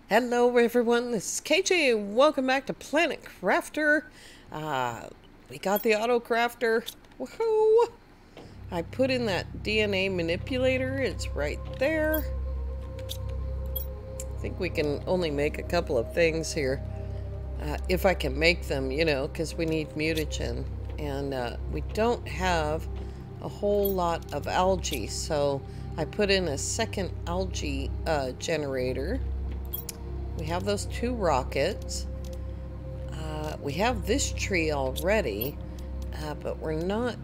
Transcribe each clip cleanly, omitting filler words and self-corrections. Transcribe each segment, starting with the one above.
Hello everyone, this is KJ and welcome back to Planet Crafter. We got the auto crafter. Woohoo! I put in that DNA manipulator, it's right there. I think we can only make a couple of things here. If I can make them, you know, because we need mutagen. And we don't have a whole lot of algae, so I put in a second algae generator. We have those two rockets. We have this tree already, but we're not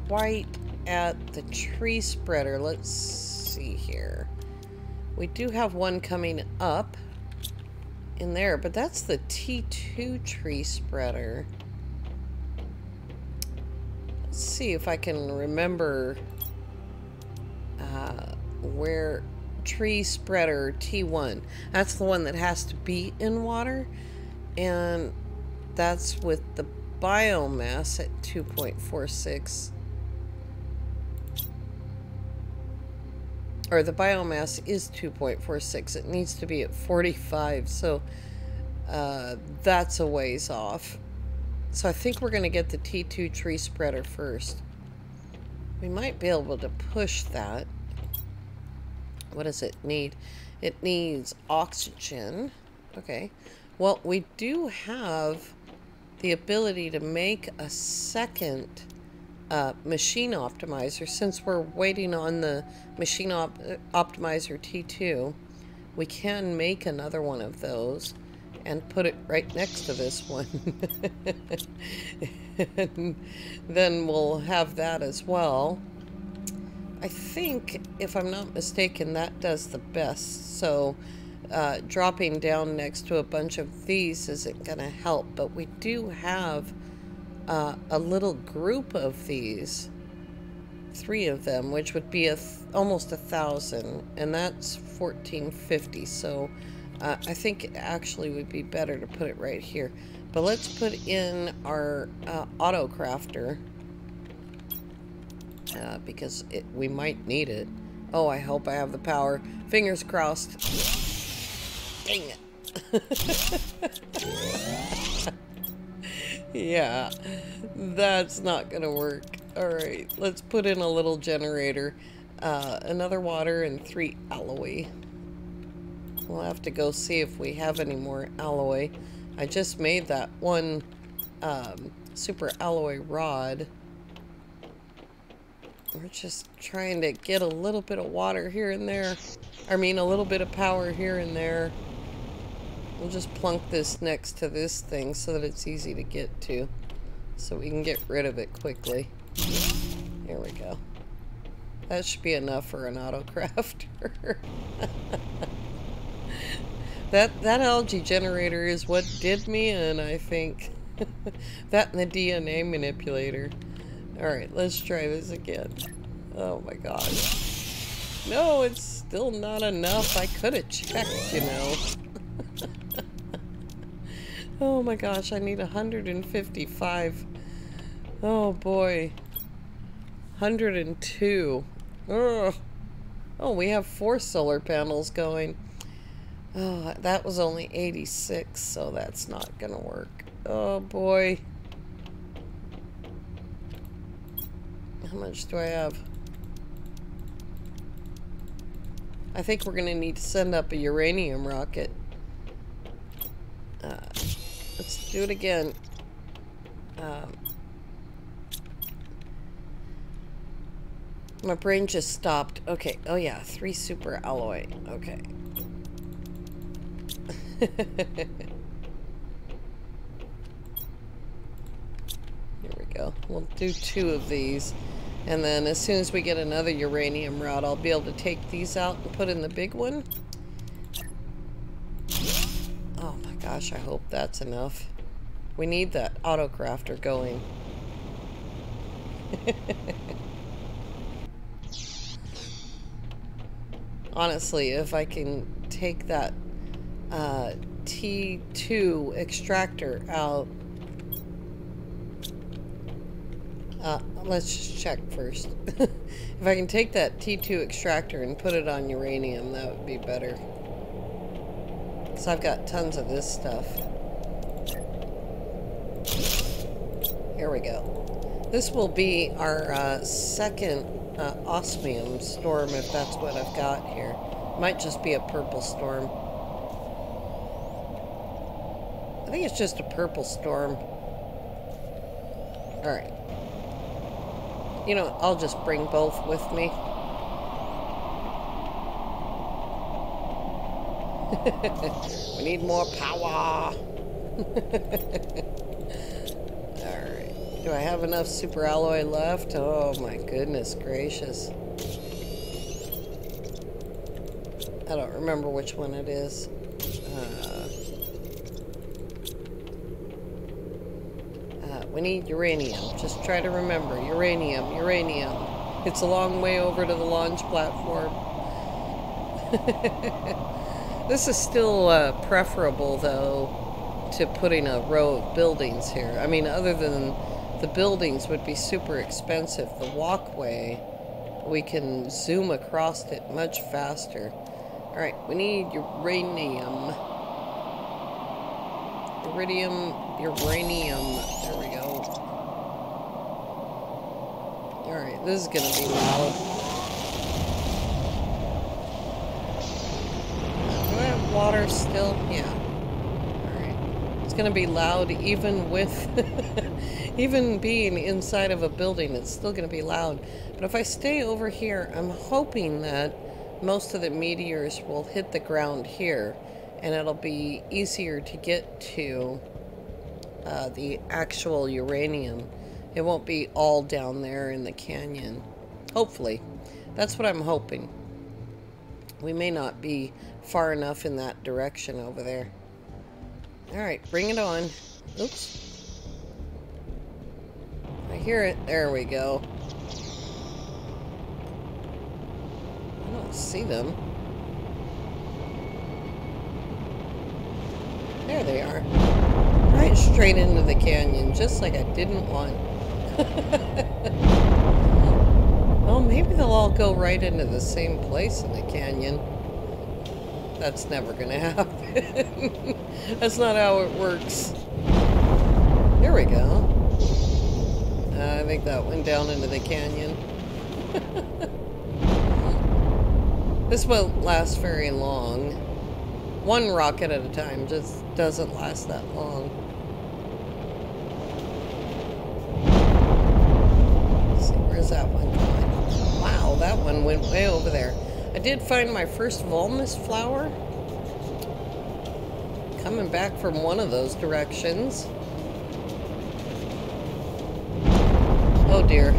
quite at the tree spreader. Let's see here. We do have one coming up in there, but that's the T2 tree spreader. Let's see if I can remember where tree spreader T1. That's the one that has to be in water, and that's with the biomass at 2.46. Or the biomass is 2.46. It needs to be at 45, so that's a ways off. So I think we're going to get the T2 tree spreader first. We might be able to push that. What does it need? It needs oxygen. Okay. Well, we do have the ability to make a second machine optimizer. Since we're waiting on the machine optimizer T2, we can make another one of those and put it right next to this one. And then we'll have that as well. I think, if I'm not mistaken, that does the best. So dropping down next to a bunch of these isn't going to help. But we do have a little group of these, 3 of them, which would be almost 1,000, and that's 1450. So I think it actually would be better to put it right here. But let's put in our auto crafter. Because we might need it. Oh, I hope I have the power. Fingers crossed. Dang it. Yeah, that's not gonna work. Alright, let's put in a little generator. Another water and 3 alloy. We'll have to go see if we have any more alloy. I just made that one super alloy rod. We're just trying to get a little bit of water here and there. I mean, a little bit of power here and there. We'll just plunk this next to this thing so that it's easy to get to. So we can get rid of it quickly. Here we go. That should be enough for an auto crafter. That algae generator is what did me in, I think. That and the DNA manipulator. Alright, let's try this again. Oh my gosh. No, it's still not enough. I could have checked, you know. Oh my gosh, I need 155. Oh boy. 102. Ugh. Oh, we have 4 solar panels going. Oh, that was only 86, so that's not gonna work. Oh boy. How much do I have? I think we're going to need to send up a uranium rocket. Let's do it again. My brain just stopped. Okay. Oh yeah, 3 super alloy. Okay. Here we go. We'll do 2 of these. And then as soon as we get another uranium rod, I'll be able to take these out and put in the big one. Oh my gosh, I hope that's enough. We need that auto crafter going. Honestly, if I can take that T2 extractor out. Let's just check first. If I can take that T2 extractor and put it on uranium, that would be better. Because I've got tons of this stuff. Here we go. This will be our second osmium storm, if that's what I've got here. Might just be a purple storm. I think it's just a purple storm. Alright. You know, I'll just bring both with me. We need more power. Alright. Do I have enough super alloy left? Oh my goodness gracious. I don't remember which one it is. We need uranium. Just try to remember. Uranium, uranium. It's a long way over to the launch platform. This is still preferable, though, to putting a row of buildings here. I mean, other than the buildings would be super expensive, the walkway, we can zoom across it much faster. Alright, we need uranium. Uranium. There we go. Alright, this is gonna be loud. Do I have water still? Yeah. Alright. It's gonna be loud even with... even being inside of a building, it's still gonna be loud. But if I stay over here, I'm hoping that most of the meteors will hit the ground here. And it'll be easier to get to the actual uranium. It won't be all down there in the canyon. Hopefully. That's what I'm hoping. We may not be far enough in that direction over there. Alright, bring it on. Oops. I hear it. There we go. I don't see them. There they are. Right straight into the canyon, just like I didn't want. Well, maybe they'll all go right into the same place in the canyon. That's never gonna happen. That's not how it works. There we go. I think that went down into the canyon. This won't last very long. One rocket at a time just doesn't last that long. Let's see, where's that one going? Wow, that one went way over there. I did find my first Vulmus flower. Coming back from one of those directions. Oh dear.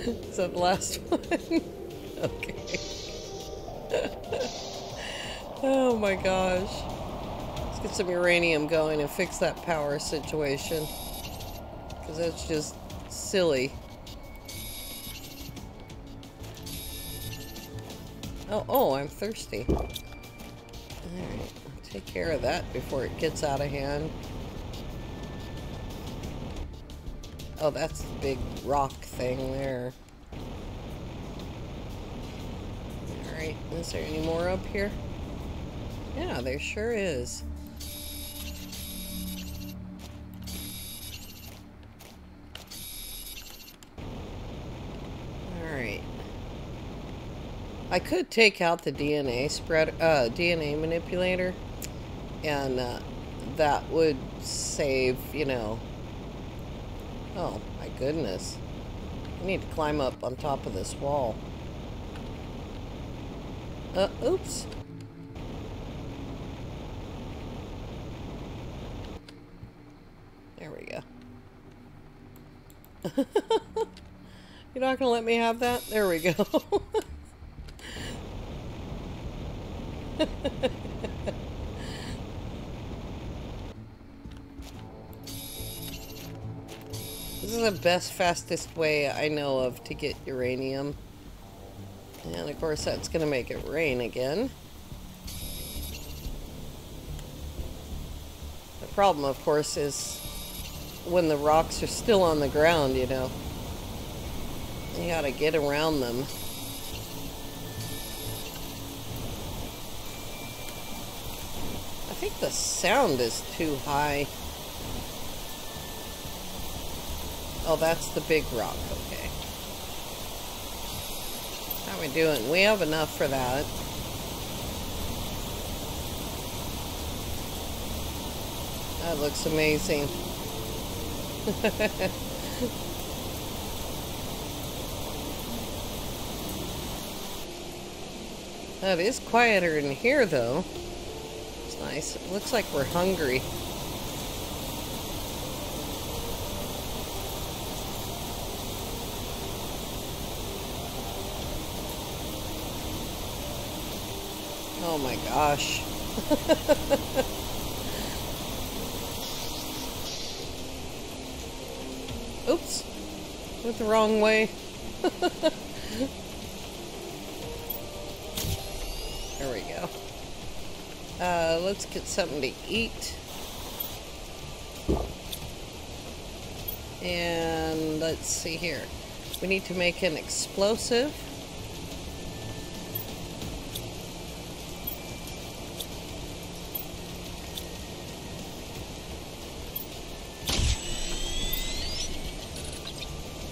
Is that the last one? Okay. Oh my gosh. Let's get some uranium going and fix that power situation. Because that's just silly. Oh, I'm thirsty. Alright, take care of that before it gets out of hand. Oh, that's the big rock thing there. Alright, is there any more up here? Yeah, there sure is. Alright. I could take out the DNA manipulator, and that would save, you know. Oh, my goodness. I need to climb up on top of this wall. Oops. There we go. You're not gonna let me have that? There we go. This is the best, fastest way I know of to get uranium. And of course that's going to make it rain again. The problem, of course, is when the rocks are still on the ground, you know. You gotta get around them. I think the sound is too high. Oh, that's the big rock, okay. How are we doing? We have enough for that. That looks amazing. It is quieter in here, though. It's nice. It looks like we're hungry. Oh my gosh. Oops. Went the wrong way. There we go. Let's get something to eat. And let's see here. We need to make an explosive.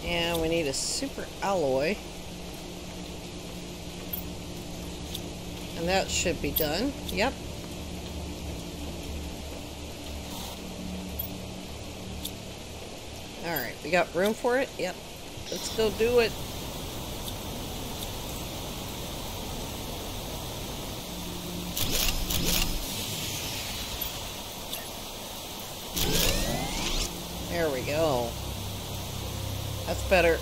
And we need a super alloy. And that should be done. Yep. Alright, we got room for it? Yep. Let's go do it. There we go. That's better.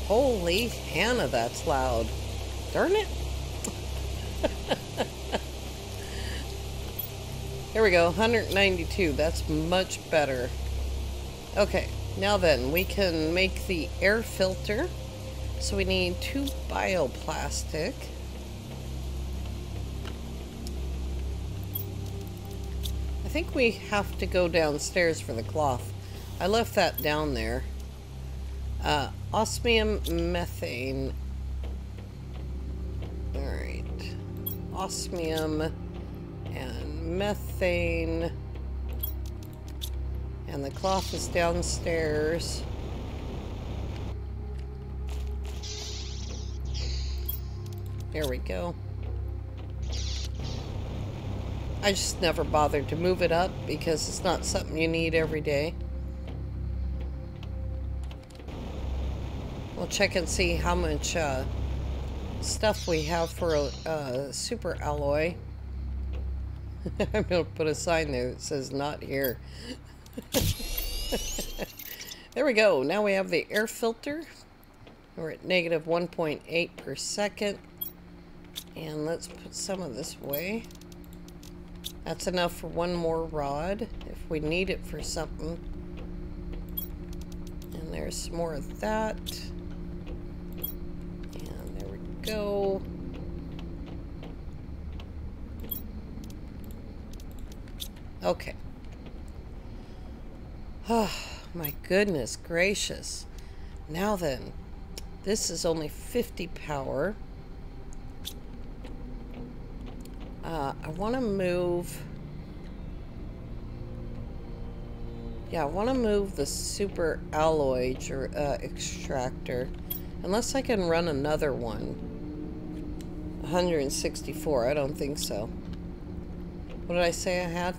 Holy Hannah, that's loud. Darn it. There we go, 192. That's much better. Okay, now then, we can make the air filter. So we need 2 bioplastic. I think we have to go downstairs for the cloth. I left that down there. Osmium methane. Alright. Osmium and methane. And the cloth is downstairs. There we go. I just never bothered to move it up because it's not something you need every day. We'll check and see how much stuff we have for a super alloy. I'm going to put a sign there that says not here. There we go. Now we have the air filter. We're at negative 1.8 per second. And let's put some of this away. That's enough for 1 more rod if we need it for something. And there's some more of that. And there we go. Okay. Oh, my goodness gracious. Now then, this is only 50 power. I want to move... Yeah, I want to move the super alloy extractor. Unless I can run another one. 164, I don't think so. What did I say I had?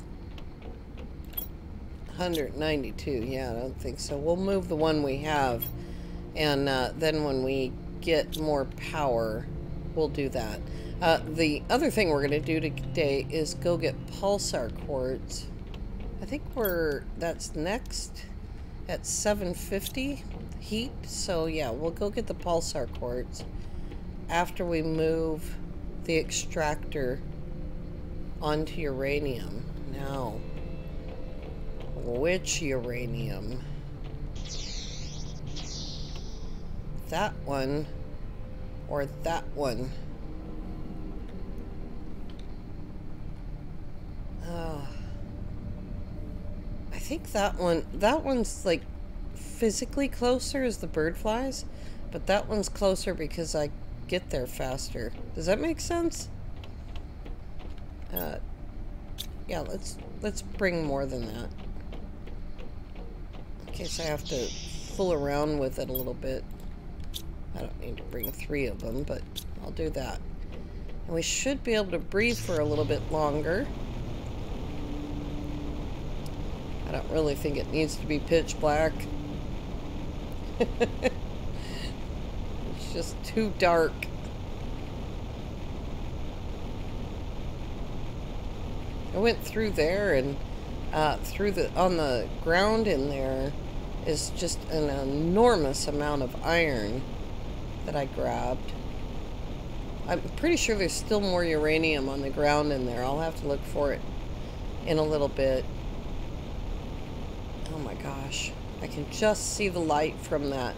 192, yeah, I don't think so. We'll move the one we have. And then when we get more power, we'll do that. The other thing we're going to do today is go get Pulsar Quartz. I think that's next at 750 heat. So yeah, we'll go get the Pulsar Quartz after we move the extractor onto uranium. Now, which uranium? That one or that one? think that one's like physically closer as the bird flies, but that one's closer because I get there faster. Does that make sense? Yeah, let's bring more than that. In case I have to fool around with it a little bit. I don't need to bring 3 of them, but I'll do that. And we should be able to breathe for a little bit longer. I don't really think it needs to be pitch black. It's just too dark. I went through there and on the ground in there is just an enormous amount of iron that I grabbed. I'm pretty sure there's still more uranium on the ground in there. I'll have to look for it in a little bit. Oh my gosh. I can just see the light from that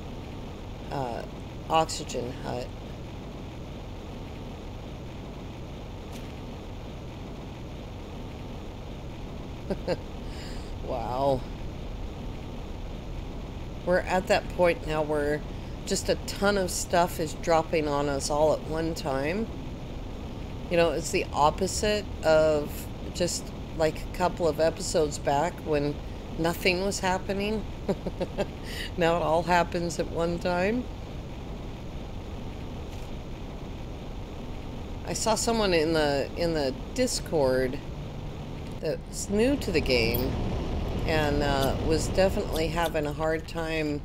oxygen hut. Wow. We're at that point now where just a ton of stuff is dropping on us all at one time. You know, it's the opposite of just like a couple of episodes back when nothing was happening. Now it all happens at one time. I saw someone in the Discord that's new to the game and was definitely having a hard time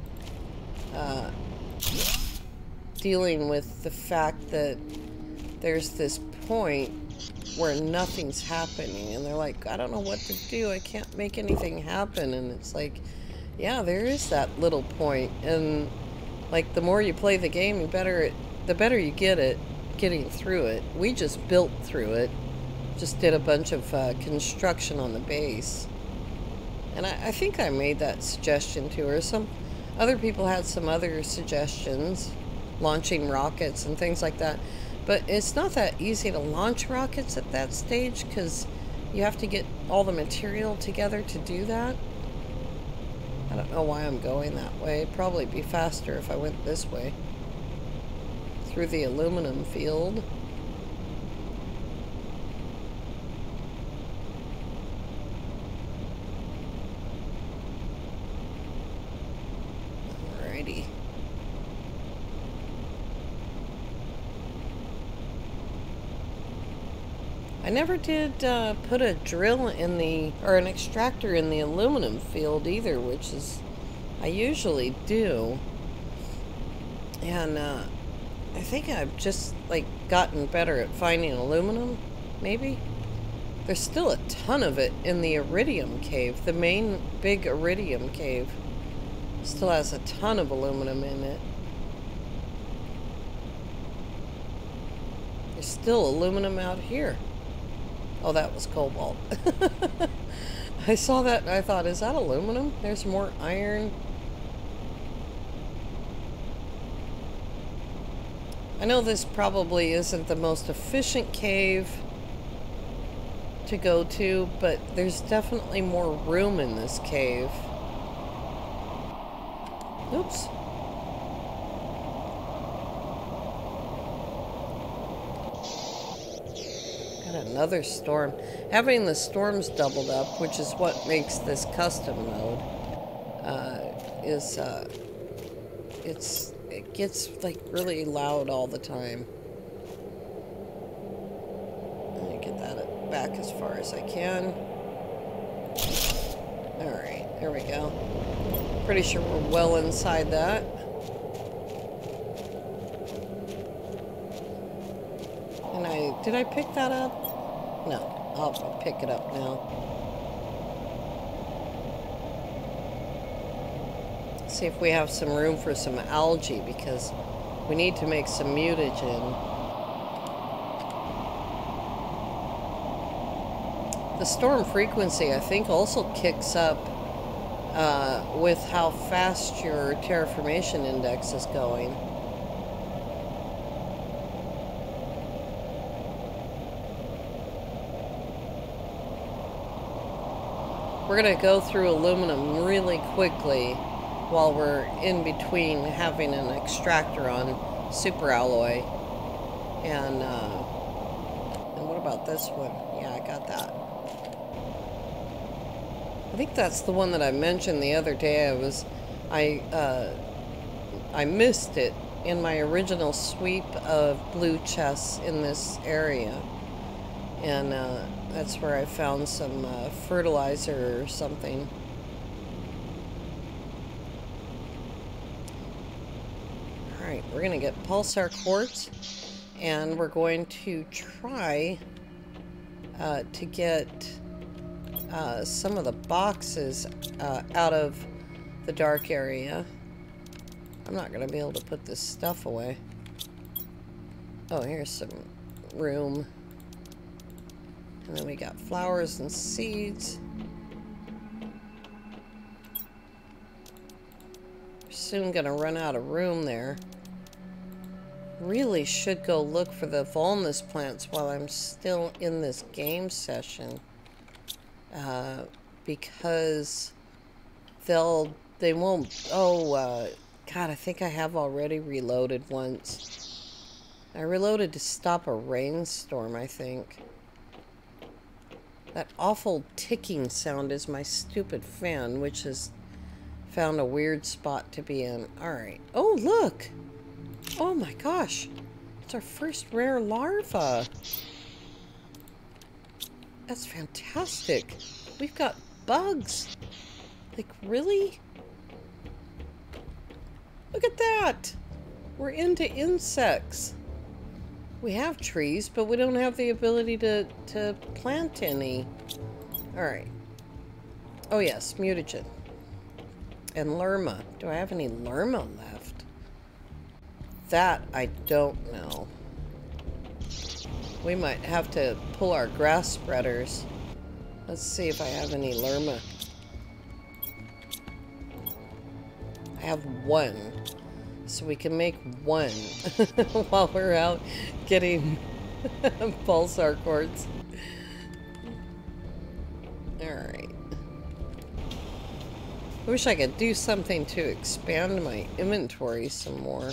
dealing with the fact that there's this point where nothing's happening, and they're like, I don't know what to do, I can't make anything happen. And it's like, yeah, there is that little point, and like the more you play the game, the better you get at getting through it. We just built through it, just did a bunch of construction on the base, and I think I made that suggestion to her. Some other people had some other suggestions, launching rockets and things like that. But it's not that easy to launch rockets at that stage because you have to get all the material together to do that. I don't know why I'm going that way. It'd probably be faster if I went this way. Through the aluminum field. Alrighty. I never did put a drill in or an extractor in the aluminum field either, which is, I usually do. And I think I've just like gotten better at finding aluminum, maybe. There's still a ton of it in the Iridium cave. The main big Iridium cave still has a ton of aluminum in it. There's still aluminum out here. Oh, that was cobalt. I saw that and I thought, is that aluminum? There's more iron. I know this probably isn't the most efficient cave to go to, but there's definitely more room in this cave. Oops. Another storm. Having the storms doubled up, which is what makes this custom mode, it gets like really loud all the time. Let me get that back as far as I can. Alright, there we go. Pretty sure we're well inside that. And did I pick that up? No, I'll pick it up now. See if we have some room for some algae, because we need to make some mutagen. The storm frequency, I think, also kicks up with how fast your terraformation index is going. We're going to go through aluminum really quickly while we're in between having an extractor on super alloy. And what about this one? Yeah, I got that. I think that's the one that I mentioned the other day. I missed it in my original sweep of blue chests in this area. And that's where I found some fertilizer or something. Alright, we're going to get Pulsar Quartz. And we're going to try to get some of the boxes out of the dark area. I'm not going to be able to put this stuff away. Oh, here's some room. And then we got flowers and seeds. We're soon going to run out of room there. Really should go look for the vulnus plants while I'm still in this game session. Because they won't, God, I think I have already reloaded once. I reloaded to stop a rainstorm, I think. That awful ticking sound is my stupid fan, which has found a weird spot to be in. Alright. Oh, look! Oh my gosh! It's our first rare larva! That's fantastic! We've got bugs! Like, really? Look at that! We're into insects. We have trees, but we don't have the ability to plant any. Alright. Oh yes, mutagen. And lerma. Do I have any lerma left? That I don't know. We might have to pull our grass spreaders. Let's see if I have any lerma. I have one. So we can make one while we're out getting Pulsar Quartz. Alright. I wish I could do something to expand my inventory some more.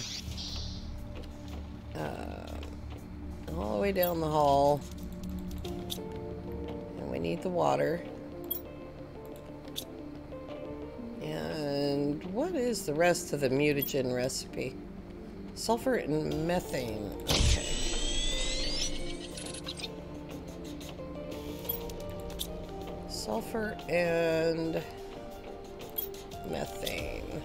All the way down the hall. And we need the water. And what is the rest of the mutagen recipe? Sulfur and methane. Okay. Sulfur and methane.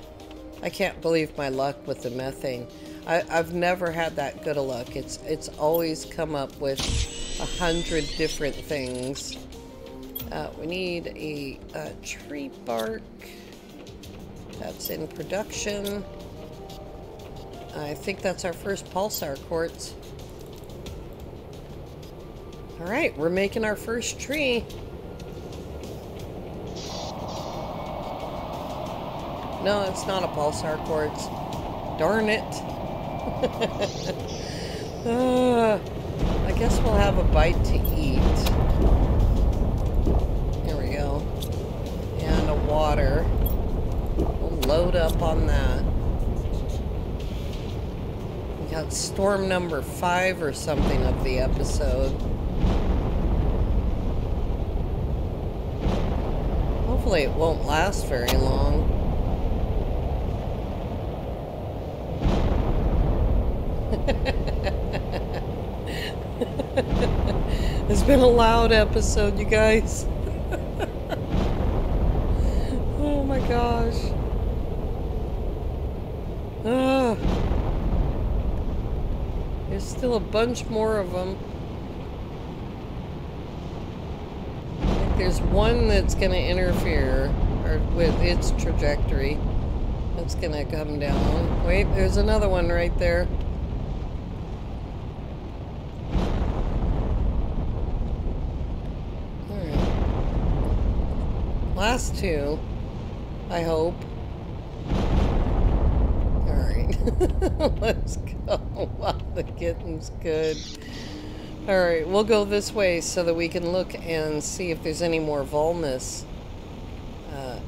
I can't believe my luck with the methane. I've never had that good a luck. It's always come up with 100 different things. We need a tree bark. That's in production. I think that's our first Pulsar Quartz. Alright, we're making our first tree. No, it's not a Pulsar Quartz. Darn it. I guess we'll have a bite to eat. Here we go. And a water. We'll load up on that. We got storm number 5 or something of the episode. Hopefully it won't last very long. It's been a loud episode, you guys. Oh my gosh. There's still a bunch more of them. I think there's one that's going to interfere with its trajectory. It's going to come down. Wait, there's another one right there. Last two, I hope. Alright, let's go. Wow, the getting's good. Alright, we'll go this way so that we can look and see if there's any more vulnus.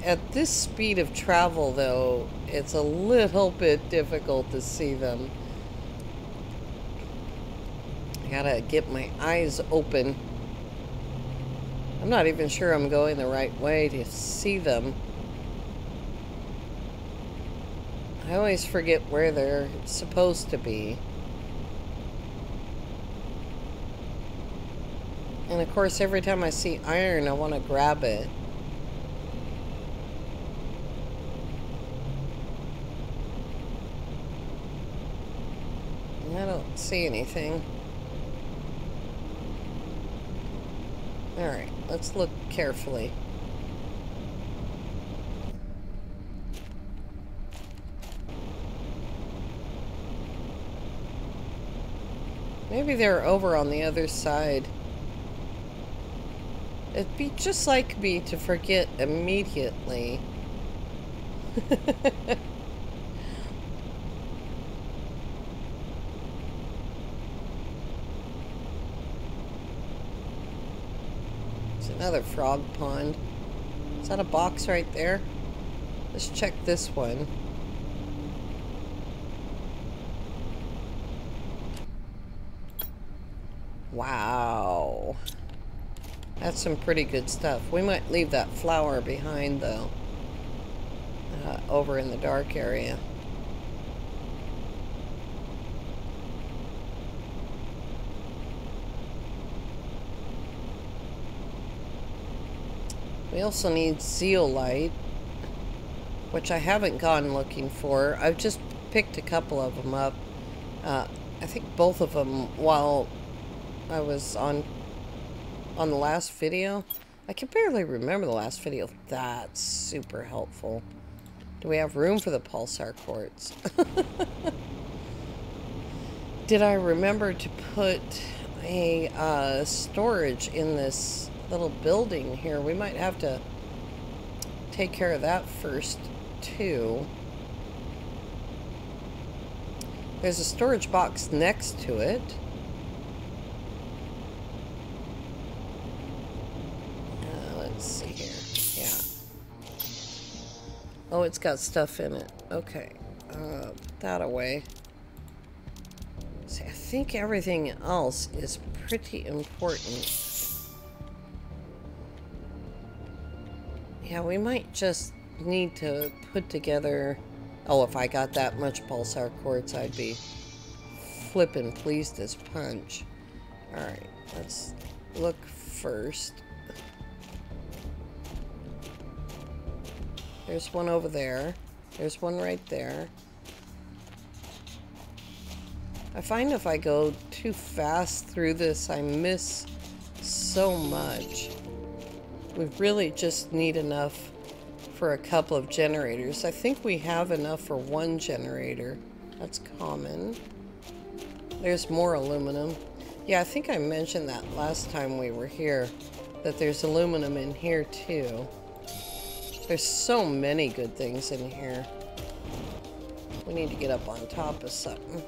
At this speed of travel, though, it's a little bit difficult to see them. I gotta get my eyes open. I'm not even sure I'm going the right way to see them. I always forget where they're supposed to be. And of course, every time I see iron, I want to grab it. I don't see anything. Alright, let's look carefully. Maybe they're over on the other side. It'd be just like me to forget immediately. It's another frog pond. Is that a box right there? Let's check this one. Wow. That's some pretty good stuff. We might leave that flower behind, though. Over in the dark area. We also need zeolite, which I haven't gone looking for. I've just picked a couple of them up. I think both of them while I was on the last video. I can barely remember the last video. That's super helpful. Do we have room for the Pulsar Quartz? Did I remember to put a storage in this little building here? We might have to take care of that first, too. There's a storage box next to it. Let's see here. Yeah. Oh, it's got stuff in it. Okay. Put that away. See, I think everything else is pretty important. Yeah, we might just need to put together... Oh, if I got that much Pulsar Quartz, I'd be flippin' pleased as punch. Alright, let's look first. There's one over there. There's one right there. I find if I go too fast through this, I miss so much. We really just need enough for a couple of generators. I think we have enough for one generator. That's common. There's more aluminum. Yeah, I think I mentioned that last time we were here, that there's aluminum in here too. There's so many good things in here. We need to get up on top of something.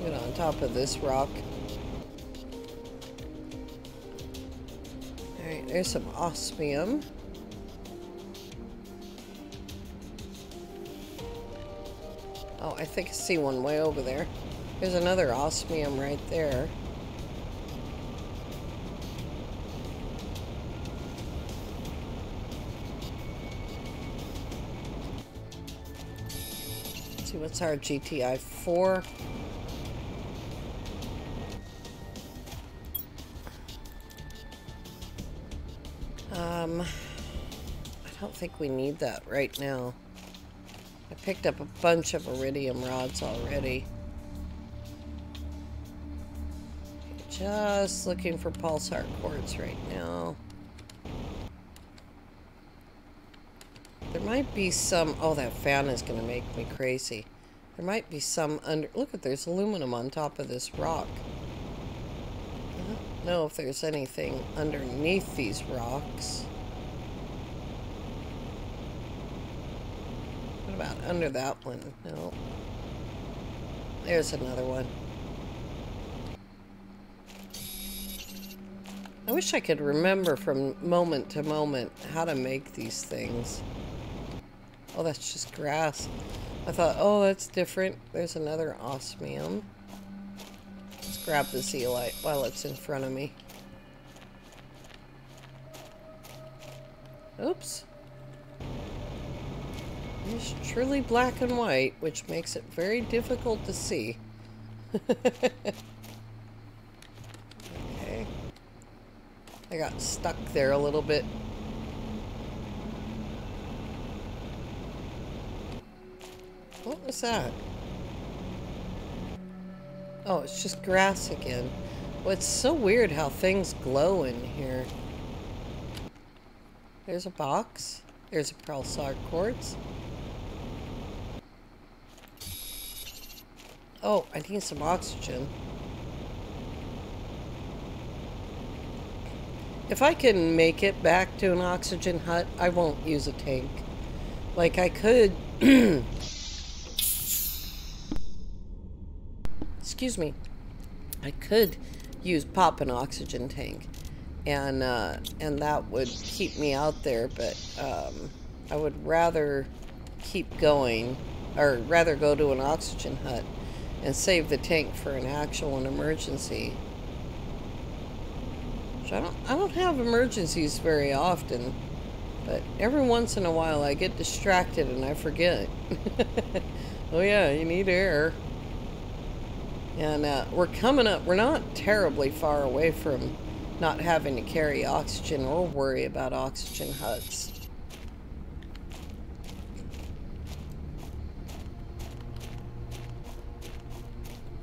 Get on top of this rock. Alright, there's some osmium. Oh, I think I see one way over there. There's another osmium right there. Let's see, what's our GTI 4? I don't think we need that right now. I picked up a bunch of iridium rods already. Just looking for Pulsar Quartz right now. There might be some... Oh, that fan is going to make me crazy. There might be some under... Look at, there's aluminum on top of this rock. I don't know if there's anything underneath these rocks. What about under that one? No. There's another one. I wish I could remember from moment to moment how to make these things. Oh, that's just grass. I thought, oh, that's different. There's another osmium. Let's grab the zeolite while it's in front of me. Oops. It's truly black and white, which makes it very difficult to see. Okay. I got stuck there a little bit. What was that? Oh, it's just grass again. Well, it's so weird how things glow in here. There's a box. There's a Pulsar Quartz. Oh, I need some oxygen. If I can make it back to an oxygen hut, I won't use a tank. Like, I could... Excuse me. I could pop an oxygen tank. And that would keep me out there, but I would rather keep going, or rather go to an oxygen hut and save the tank for an actual emergency. Which I don't have emergencies very often, but every once in a while I get distracted and I forget. Oh yeah, you need air. And we're coming up, we're not terribly far away from not having to carry oxygen or worry about oxygen huts.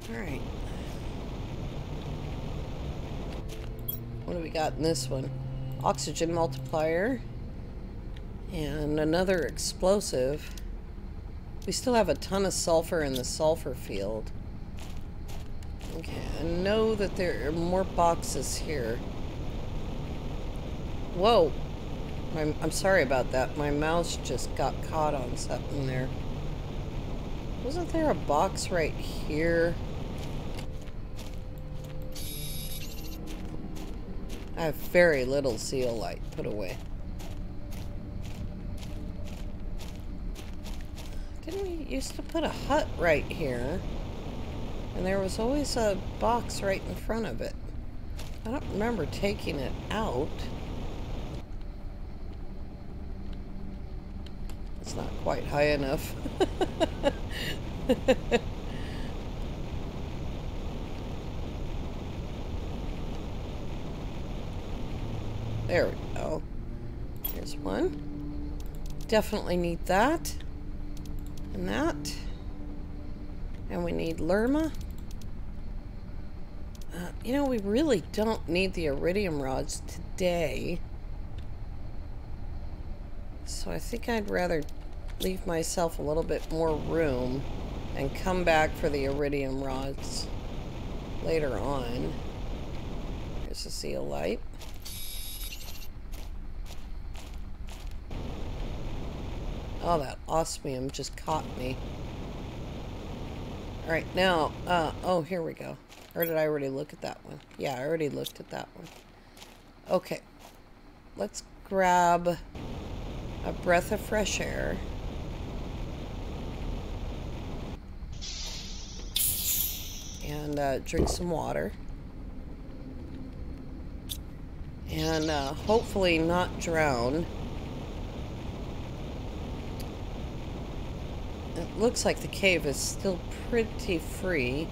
Alright. What do we got in this one? Oxygen multiplier. And another explosive. We still have a ton of sulfur in the sulfur field. Okay, I know that there are more boxes here. Whoa! I'm sorry about that. My mouse just got caught on something there. Wasn't there a box right here? I have very little zeolite put away. Didn't we used to put a hut right here? And there was always a box right in front of it. I don't remember taking it out. It's not quite high enough. There we go. Here's one. Definitely need that. And that. And we need Lerma. You know, we really don't need the iridium rods today. So I think I'd rather leave myself a little bit more room and come back for the iridium rods later on. Here's a zeolite. Oh, that osmium just caught me. Alright, now, oh, here we go. Or did I already look at that one? Yeah, I already looked at that one. Okay. Let's grab a breath of fresh air. And drink some water. And hopefully not drown. It looks like the cave is still pretty free.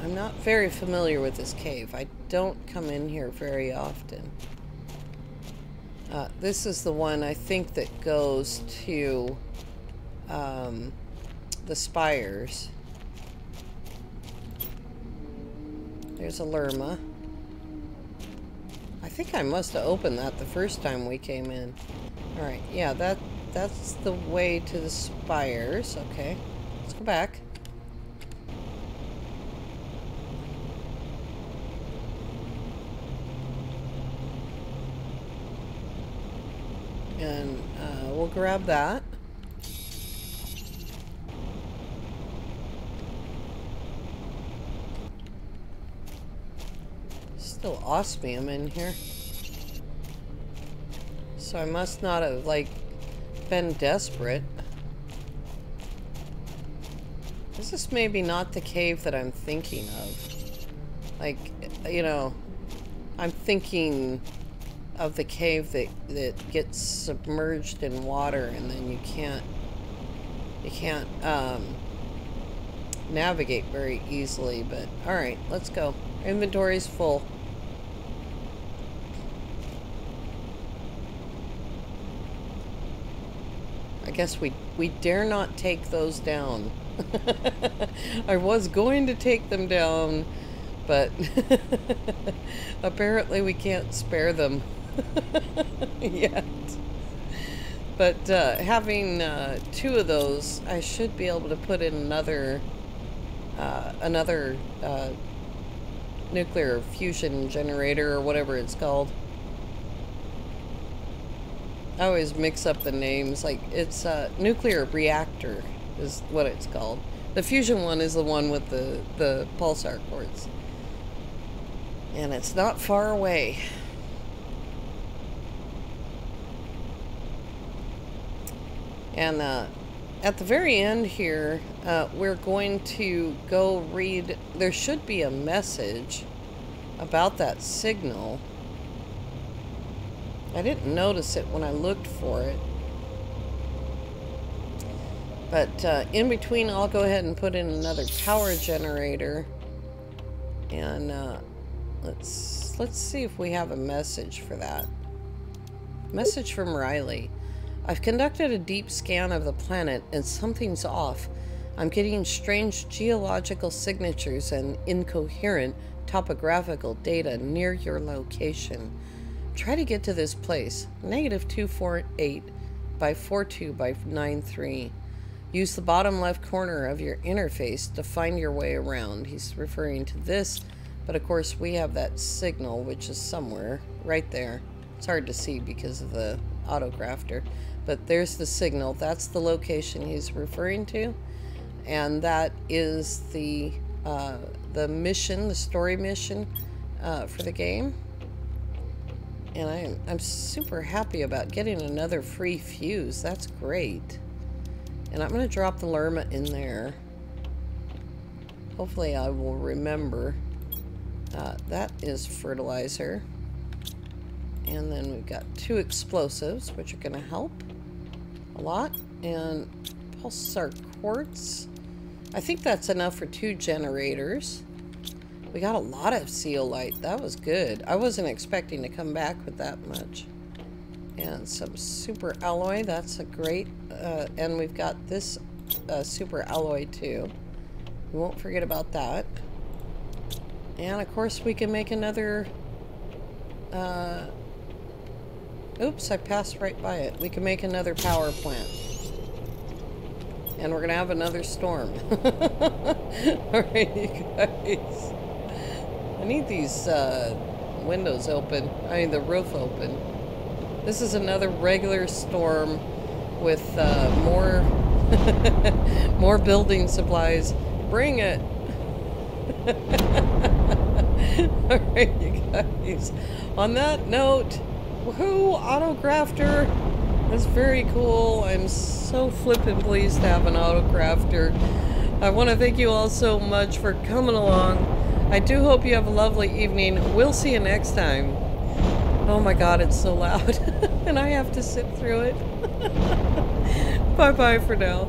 I'm not very familiar with this cave. I don't come in here very often. This is the one I think that goes to the spires. There's a Lerma. I think I must have opened that the first time we came in. Alright, yeah, that's the way to the spires. Okay, let's go back. And we'll grab that. Still osmium in here. So I must not have, like, been desperate. This is maybe not the cave that I'm thinking of. Like, you know, I'm thinking of the cave that gets submerged in water and then you can't navigate very easily. But alright, let's go. Inventory's full. I guess we dare not take those down. I was going to take them down, but apparently we can't spare them yet. But having 2 of those, I should be able to put in another nuclear fusion generator or whatever it's called. I always mix up the names. Like, it's a nuclear reactor is what it's called. The fusion one is the one with the Pulsar Quartz. And it's not far away. And at the very end here, we're going to go read. There should be a message about that signal. I didn't notice it when I looked for it. But in between, I'll go ahead and put in another power generator. And let's see if we have a message for that. Message from Riley. I've conducted a deep scan of the planet and something's off. I'm getting strange geological signatures and incoherent topographical data near your location. Try to get to this place. -248 by 42 by 93. Use the bottom left corner of your interface to find your way around. He's referring to this, but of course we have that signal, which is somewhere right there. It's hard to see because of the autografter, but there's the signal. That's the location he's referring to, and that is the mission, the story mission for the game. And I'm super happy about getting another free fuse. That's great. And I'm going to drop the Lerma in there. Hopefully I will remember. That is fertilizer. And then we've got 2 explosives, which are going to help a lot. And Pulsar Quartz. I think that's enough for 2 generators. We got a lot of zeolite. That was good. I wasn't expecting to come back with that much. And some super alloy. That's a great... and we've got this super alloy too. We won't forget about that. And of course we can make another... oops, I passed right by it. We can make another power plant. And we're going to have another storm. Alright, you guys. I need these windows open. I mean, the roof open. This is another regular storm with more more building supplies. Bring it. Alright, you guys. On that note, woohoo, autografter. That's very cool. I'm so flippin' pleased to have an autografter. I want to thank you all so much for coming along. I do hope you have a lovely evening. We'll see you next time. Oh my god, it's so loud. And I have to sit through it. Bye-bye for now.